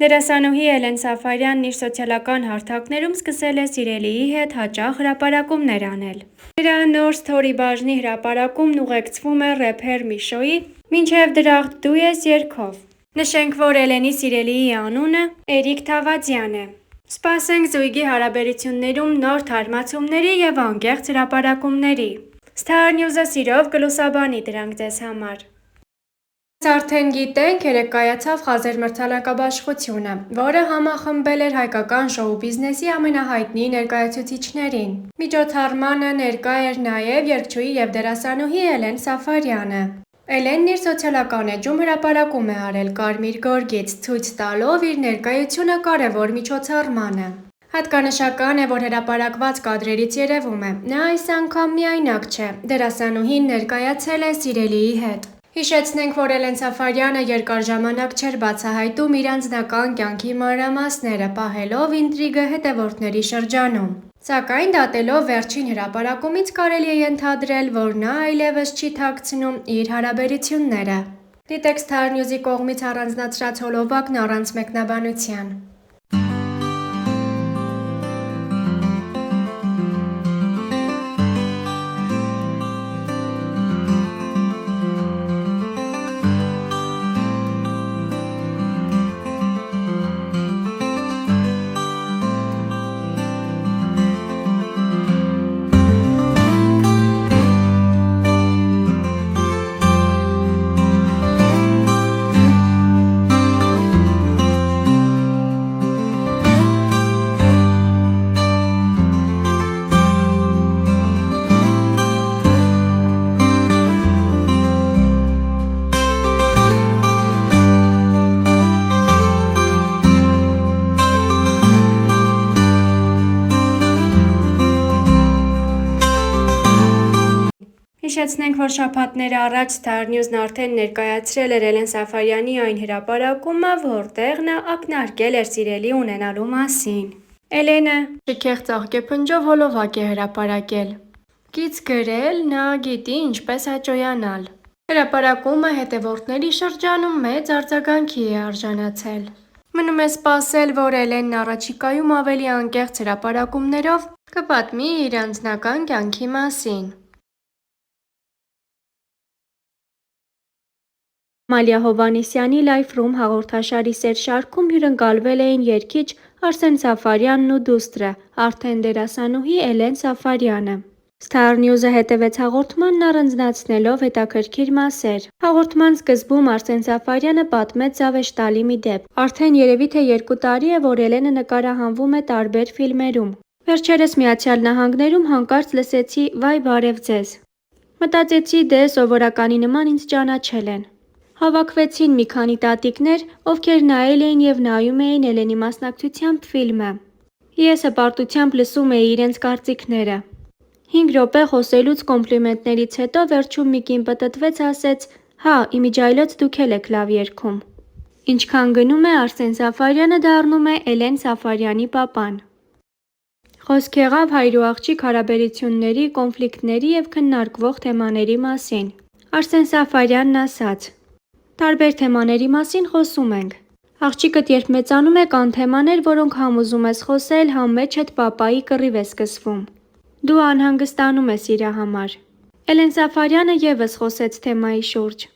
Դերասանուհի Էլեն Սաֆարյանն իր սոցիալական հարթակներում սկսել է սիրելիի հետ հաճախ հրապարակումներ անել։ Նրա նոր սթորի բաժնի հրապարակումն ուղեկցվում է рэփեր Միշոյի «Մինչև դրախտ դու ես» երգով։ Նշենք, որ Էլենի սիրելիի անունը Էրիկ Թավադյան է։ Սպասենք զույգի հարաբերություններում նոր թարմացումների և անկեղծ հրապարակումների։ Star News-ը սիրով կլուսաբանի դրանք ձեզ համար։ Արդեն գիտենք, երեկ կայացավ Խազեր մրցանակաբաշխությունը, որը համախմբել էր հայկական շոու բիզնեսի ամենահայտնի ներկայացուցիչներին։ Միջոցառմանը ներկա էր նաև երգչուհի և դերասանուհի Էլեն Սաֆարյանը։ Էլենն իր սոցիալական էջում հրապարակում է արել կարմիր գորգից, ցույց տալով իր ներկայությունը կարևոր միջոցառմանը։ Հատկանշական է, որ հրապարակված կադրերից երևում է, նա այս անգամ միայնակ չէ, դերասանուհին ներկայացել է սիրելիի հետ։ Հիշեցնենք, որ Էլեն Սաֆարյանը երկար ժամանակ չէր բացահայտում իր անձնական կյանքի մանրամասները, պահելով ինտրիգը հետևորդների շրջանում։ Սակայն դատելով վերջին հրապարակումից կարելի է ենթադրել, որ նա այլևս չի թաքցնում իր հարաբերությունները։ Դիտեք Star News-ի կողմից առանձնացրած հոլովակն առանց մեկնաբանության։ Հիշեցնենք, որ շաբաթներ առաջ Star News-ն արդեն ներկայացրել էր Էլեն Սաֆարյանի այն հրապարակումը, որտեղ նա ակնարկել էր սիրելի ունենալու մասին։ Էլենը շքեղ ծաղկեփնջով հոլովակ է հրապարակել։ Գիծ գրել՝ նա գիտի ինչպես հաճոյանալ։ Հրապարակումը հետևորդների շրջանում մեծ արձագանքի է արժանացել։ Մնում է սպասել, որ Էլենն առաջիկայում ավելի անկեղծ հրապարակումներով կպատմի իր անձնական կյանքի մասին։ Մալիա Հովհաննիսյանի Life Room հաղորդաշարի սեր շարքում հյուրընկալվել էին երգիչ Արսեն Սաֆարյանն ու դուստրը, արդեն դերասանուհի Էլեն Սաֆարյանը։ Star News-ը հետևեց հաղորդմանն առանձնացնելով հետաքրքիր մասեր։ Հաղորդման սկզբում Արսեն Սաֆարյանը պատմեց զավեշտալի մի դեպք։ Արդեն երևի թե 2 տարի է, որ Էլենը նկարահանվում է տարբեր ֆիլմերում։ Վերջերս Միացյալ Նահանգներում հանկարծ լսեցի «Վայ բարև ձեզ»։ Մտածեցի՝ դե սովորականի նման ինձ ճանաչել են։ Հավաքվեցին մի քանի տատիկներ, ովքեր նայել էին և նայում էին Էլենի մասնակցությամբ ֆիլմը։ Ես հպարտությամբ լսում էի իրենց կարծիքները։ 5 րոպե խոսելուց կոմպլիմենտներից հետո վերջում մի կին պտտվեց, ասեց՝ հա, իմիջիայլոց դուք էլ եք լավ երգում։ Ինչքան գնում է, Արսեն Սաֆարյանը դառնում է Էլեն Սաֆարյանի պապան։ Խոսք եղավ հայր ու աղջիկ հարաբերությունների, կոնֆլիկտների և քննարկվող թեմաների մասին։ Արսեն Սաֆարյանն ասաց. տարբեր թեմաների մասին խոսում ենք։ Աղջիկդ երբ մեծանում է, կան թեմաներ, որոնք համ ուզում ես խոսել, համ մեջդ պապայի կռիվ է սկսվում։ Դու անհանգստանում ես իրա համար։ Էլեն Սաֆարյանը ևս խոսեց թեմայի շուրջ։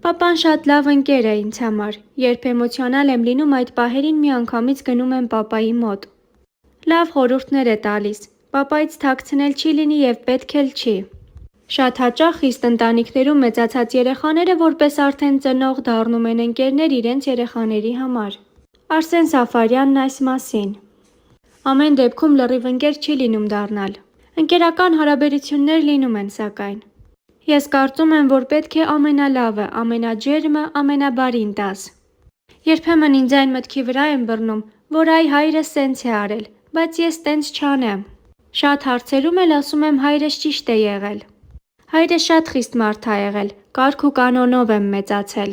Պապան շատ լավ ընկեր է ինձ համար։ Երբ էմոցիոնալ եմ լինում, այդ պահերին միանգամից գնում եմ պապայի մոտ։ Լավ խորհուրդներ է տալիս։ Պապայից թաքցնել չի լինի և պետք էլ չի։ Շատ հաճախ խիստ ընտանիքներում մեծացած երեխաները որպես արդեն ծնող դառնում են ընկերներ իրենց երեխաների համար։ Արսեն Սաֆարյանն այս մասին. ամեն դեպքում լրիվ ընկեր չի լինում դառնալ։ Ընկերական հարաբերություններ լինում են սակայն։ Ես կարծում եմ, որ պետք է ամենալավը, ամենաջերմը, ամենաբարին տաս։ Երբեմն ինձ այն մտքի վրա եմ բռնում, որ այ հայրս սենց է արել, բայց ես տենց չանեմ։ Շատ հարցերում էլ ասում եմ հայրս ճիշտ է եղել։ Հայրս շատ խիստ մարդ ա եղել, կարգ ու կանոնով եմ մեծացել։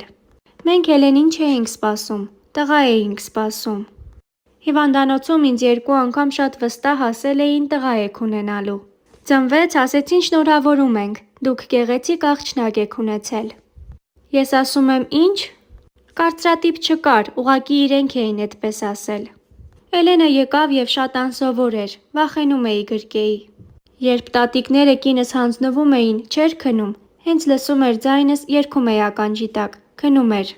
Մենք Էլենին չէինք սպասում, տղա էինք սպասում։ Հիվանդանոցում ինձ 2 անգամ շատ վստահ ասել էին տղա եք ունենալու։ Ծնվեց, ասեցին շնորհավորում ենք, դուք գեղեցիկ աղջնակ եք ունեցել։ Ես ասում եմ ինչ։ Կարծրատիպ չկար, ուղղակի իրենք էին այդպես ասել։ Էլենը եկավ եւ շատ անսովոր էր, վախենում էի գրկեի։ Երբ տատիկները կինս հանձնվում էին, չէր քնում, հենց լսում էր ձայնս, երգում էի ականջի տակ, քնում էր։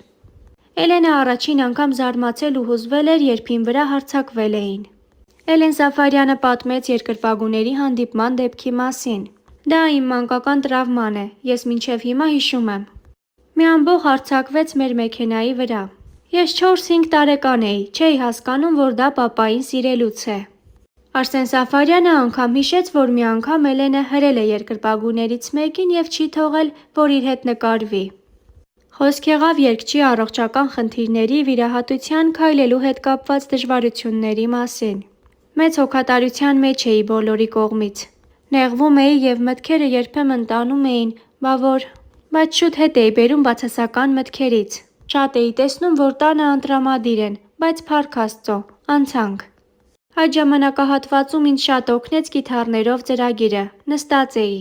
Էլենը առաջին անգամ զարմացել ու հուզվել էր, երբ իմ վրա հարձակվել էին։ Էլեն Սաֆարյանը պատմեց երկրպագուների հանդիպման դեպքի մասին։ Դա իմ մանկական տրավման է, ես մինչև հիմա հիշում եմ։ Մի ամբոխ հարձակվեց մեր մեքենայի վրա։ Ես 4-5 տարեկան էի, չէի հասկանում, որ դա պապային սիրելուց է։ Արսեն Սաֆարյանը անգամ հիշեց, որ մի անգամ Էլենը հրել է երկրպագուներից մեկին և չի թողել, որ իր հետ նկարվի։ Խոսք եղավ երգչի առողջական խնդիրների, վիրահատության, քայլելու հետ կապված դժվարությունների մասին։ Մեծ հոգատարության մեջ էի բոլորի կողմից։ Նեղվում էի և մտքերը երբեմն տանում էին, բայց շուտ հետ էի բերում բացասական մտքերից։ Շատ էի տեսնում, որ տանը անտրամադիր են, բայց փառք Աստծո, անցանք։ Այդ ժամանակահատվածում ինձ շատ օգնեց կիթառներով ծրագիրը, նստած էի։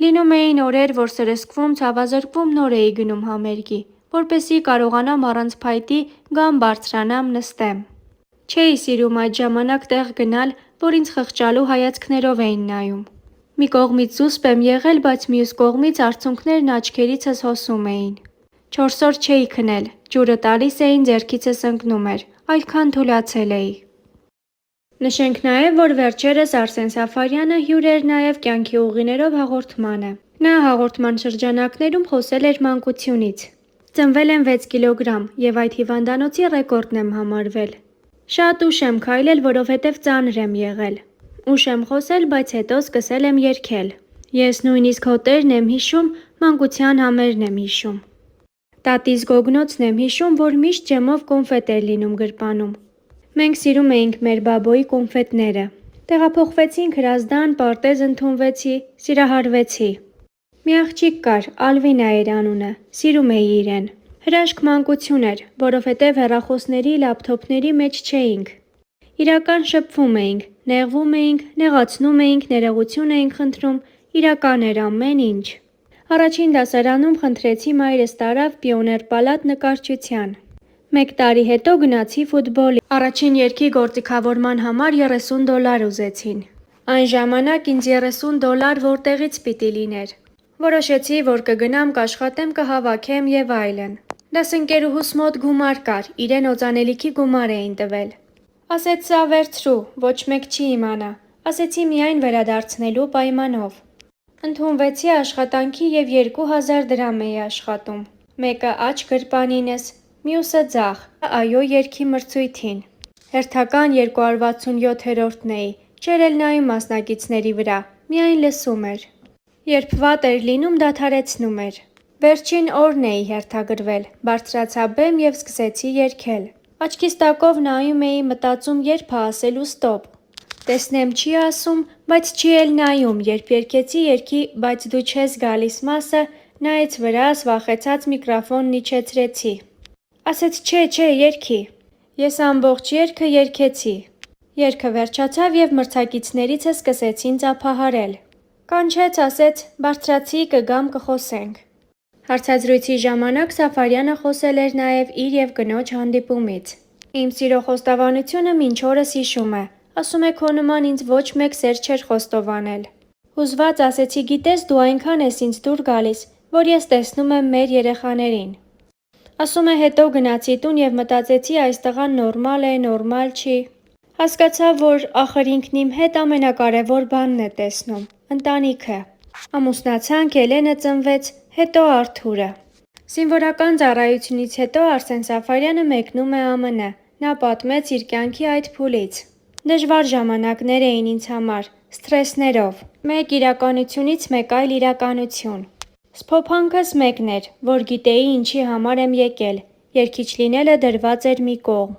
Լինում էին օրեր, որ սրսկվում, ցավազրկվում, նոր էի գնում համերգի, որպեսզի կարողանամ առանց փայտի գամ բարձրանամ, նստեմ։ Չէի սիրում այդ ժամանակ տեղ գնալ, որ ինձ խղճալու հայացքներով էին նայում։ Մի կողմից զուսպ եմ եղել, բայց մյուս կողմից արցունքներն աչքերիցս հոսում էին։ 4 օր չէի քնել, ջուրը տալիս էին, ձեռքիցս ընկնում էր, այդքան թուլացել էի։ Նշենք նաև, որ վերջերս Արսեն Սաֆարյանը հյուր էր նաև կյանքի ուղիներով հաղորդմանը։ Նա հաղորդման շրջանակներում խոսել էր մանկությունից։ Ծնվել եմ 6 կիլոգրամ և այդ հիվանդանոցի ռեկորդն եմ համարվել։ Շատ ուշ եմ քայլել, որովհետև ծանր եմ եղել։ Ուշ եմ խոսել, բայց հետո սկսել եմ երգել։ Ես նույնիսկ հոտերն եմ հիշում, մանկության համերն եմ հիշում։ Տատիս գոգնոցն եմ հիշում, որ միշտ ջեմով կոնֆետ էր լինում գրպանում։ Մենք սիրում էինք մեր բաբոյի կոնֆետները։ Տեղափոխվեցինք Հրազդան, պարտեզ ընդունվեցի, սիրահարվեցի։ Մի աղջիկ կար, Ալվինա էր անունը, սիրում էի իրեն։ Հրաշք մանկություն էր, որովհետև հեռախոսների, լապթոփների մեջ չէինք։ Իրական շփվում էինք, նեղվում էինք, նեղացնում էինք, ներողություն էինք խնդրում, իրական էր ամեն ինչ։ Առաջին դասարանում խնդրեցի մայրս տարավ Պիոներ պալատ նկարչության։ 1 տարի հետո գնացի ֆուտբոլի։ Առաջին երգի գործիքավորման համար $30 ուզեցին։ Այն ժամանակ ինձ $30 որտեղից պիտի լիներ։ Որոշեցի, որ կգնամ, կաշխատեմ, կհավաքեմ և այլն։ Դասընկերուհուս մոտ գումար կար, իրեն օծանելիքի գումար էին տվել։ Ասեց սա վերցրու, ոչ մեկ չի իմանա։ Ասեցի միայն վերադարձնելու պայմանով։ Ընդունվեցի աշխատանքի և 2000 դրամ էի աշխատում։ Մեկը աջ գրպանինս, մյուսը ձախ, այո երգի մրցույթին։ Հերթական 267-րդն էի, չէր էլ նայում մասնակիցների վրա, միայն լսում էր։ Երբ վատ էր լինում, դադարեցնում էր։ Վերջին օրն էի հերթագրվել, բարձրացա բեմ և սկսեցի երգել։ Աչքիս տակով նայում էի, մտածում երբ է ասելու ստոպ։ Տեսնեմ չի ասում, բայց չի էլ նայում, երբ երգեցի երգի «Բայց դու չես գալիս» մասը, նայեց վրաս, վախեցած միկրոֆոնն իջեցրեցի։ Ասեց չէ, երգի։ Ես ամբողջ երգը երգեցի։ Երգը վերջացավ և մրցակիցներիցս սկսեցին ծափահարել։ Կանչեց, ասեց բարձրացի, կգամ, կխոսենք։ Հարցազրույցի ժամանակ Սաֆարյանը խոսել էր նաև իր և կնոջ հանդիպումից։ Իմ սիրո խոստովանությունը մինչ օրս հիշում է։ Ասում է քո նման ինձ ոչ մեկ սեր չէր խոստովանել։ Հուզված ասեցի գիտես դու այնքան ես ինձ դուր գալիս, որ ես տեսնում եմ մեր երեխաներին։ Ասում է հետո գնացի տուն և մտածեցի այս տղան նորմալ է, նորմալ չի։ Հասկացա, որ ախր ինքն իմ հետ ամենակարևոր բանն է տեսնում, ընտանիքը։ Ամուսնացանք, Էլենը ծնվեց, հետո Արթուրը։ Զինվորական ծառայությունից հետո Արսեն Սաֆարյանը մեկնում է ԱՄՆ։ Նա պատմեց իր կյանքի այդ փուլից։ Դժվար ժամանակներ էին ինձ համար, սթրեսներով։ Մեկ իրականությունից մեկ այլ իրականություն։ Սփոփանքս մեկն էր, որ գիտեի ինչի համար եմ եկել։ Երգիչ լինելը դրված էր մի կողմ։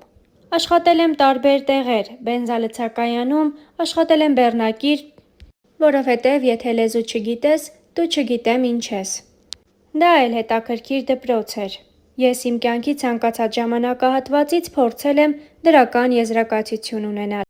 Աշխատել եմ տարբեր տեղեր, բենզալցակայանում, աշխատել եմ բեռնակիր, որովհետև եթե լեզու չգիտես, դու չգիտեմ ինչ ես։ Դա էլ հետաքրքիր դպրոց էր։ Ես իմ կյանքի ցանկացած ժամանակահատվածից փորձել եմ դրական եզրակացություն ունենալ։